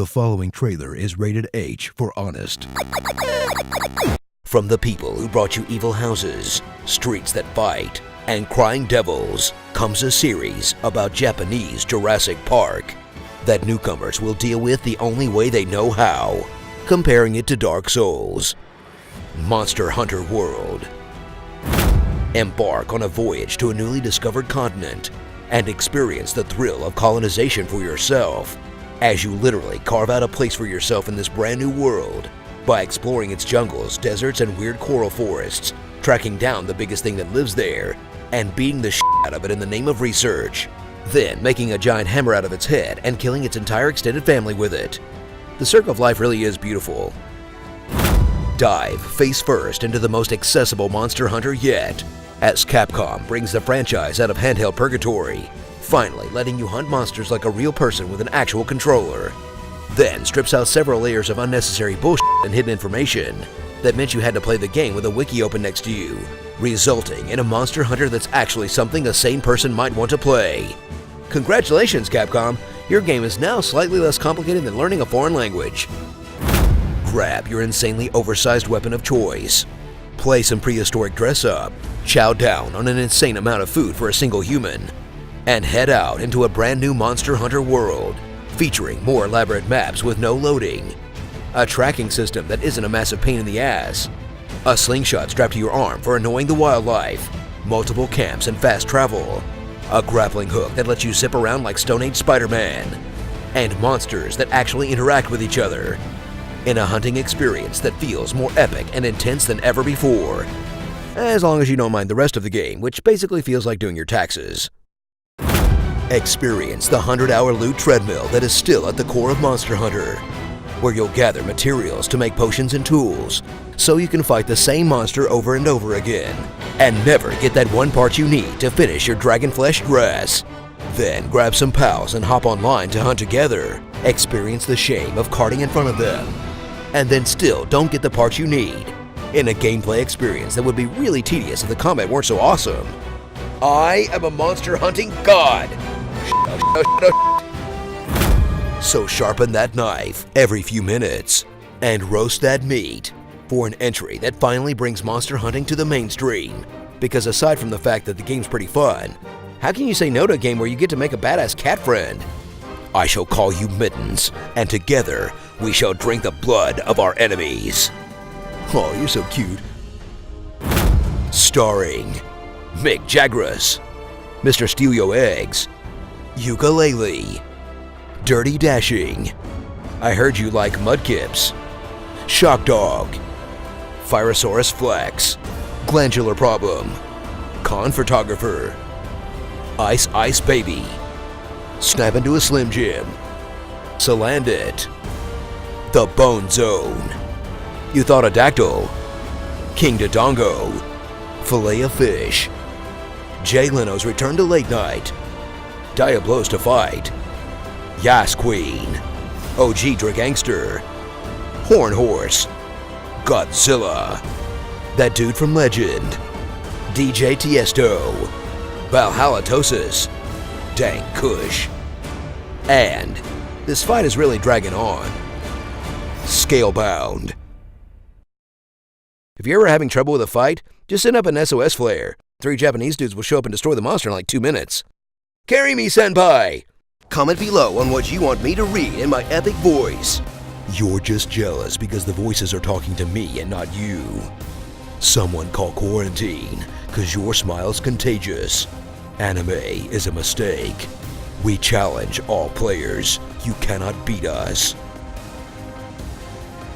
The following trailer is rated H for honest. From the people who brought you Evil Houses, Streets That Fight, and Crying Devils comes a series about Japanese Jurassic Park that newcomers will deal with the only way they know how, comparing it to Dark Souls. Monster Hunter World. Embark on a voyage to a newly discovered continent and experience the thrill of colonization for yourself as you literally carve out a place for yourself in this brand new world by exploring its jungles, deserts, and weird coral forests, tracking down the biggest thing that lives there, and beating the shit out of it in the name of research, then making a giant hammer out of its head and killing its entire extended family with it. The circle of life really is beautiful. Dive face first into the most accessible Monster Hunter yet, as Capcom brings the franchise out of handheld purgatory, finally letting you hunt monsters like a real person with an actual controller. Then strips out several layers of unnecessary bullshit and hidden information that meant you had to play the game with a wiki open next to you, resulting in a Monster Hunter that's actually something a sane person might want to play. Congratulations, Capcom! Your game is now slightly less complicated than learning a foreign language. Grab your insanely oversized weapon of choice, play some prehistoric dress-up, chow down on an insane amount of food for a single human, and head out into a brand new Monster Hunter world, featuring more elaborate maps with no loading, a tracking system that isn't a massive pain in the ass, a slingshot strapped to your arm for annoying the wildlife, multiple camps and fast travel, a grappling hook that lets you zip around like Stone Age Spider-Man, and monsters that actually interact with each other, in a hunting experience that feels more epic and intense than ever before. As long as you don't mind the rest of the game, which basically feels like doing your taxes. Experience the 100-hour loot treadmill that is still at the core of Monster Hunter, where you'll gather materials to make potions and tools, so you can fight the same monster over and over again, and never get that one part you need to finish your dragon flesh dress. Then grab some pals and hop online to hunt together, experience the shame of carting in front of them, and then still don't get the parts you need, in a gameplay experience that would be really tedious if the combat weren't so awesome. I am a monster hunting god! So sharpen that knife every few minutes and roast that meat for an entry that finally brings monster hunting to the mainstream. Because aside from the fact that the game's pretty fun, how can you say no to a game where you get to make a badass cat friend? I shall call you Mittens, and together we shall drink the blood of our enemies. Oh, you're so cute. Starring Mick Jagras, Mr. Steal Your Eggs, Ukulele, Dirty Dashing, I Heard You Like Mudkips, Shock Dog, Phyrosaurus Flex, Glandular Problem, Con Photographer, Ice Ice Baby, Snap Into a Slim Jim, Salandit, The Bone Zone, You Thought a Dactyl, King Dodongo, Filet of Fish, Jay Leno's Return to Late Night, Diablos to Fight, Yas Queen, OG Dragangster, Horn Horse, Godzilla, That Dude from Legend, DJ Tiesto, Valhalla Tosis, Dang Kush, and this fight is really dragging on, Scalebound. If you're ever having trouble with a fight, just send up an SOS flare. 3 Japanese dudes will show up and destroy the monster in like 2 minutes. Carry me, senpai! Comment below on what you want me to read in my epic voice. You're just jealous because the voices are talking to me and not you. Someone call quarantine, cause your smile's contagious. Anime is a mistake. We challenge all players. You cannot beat us.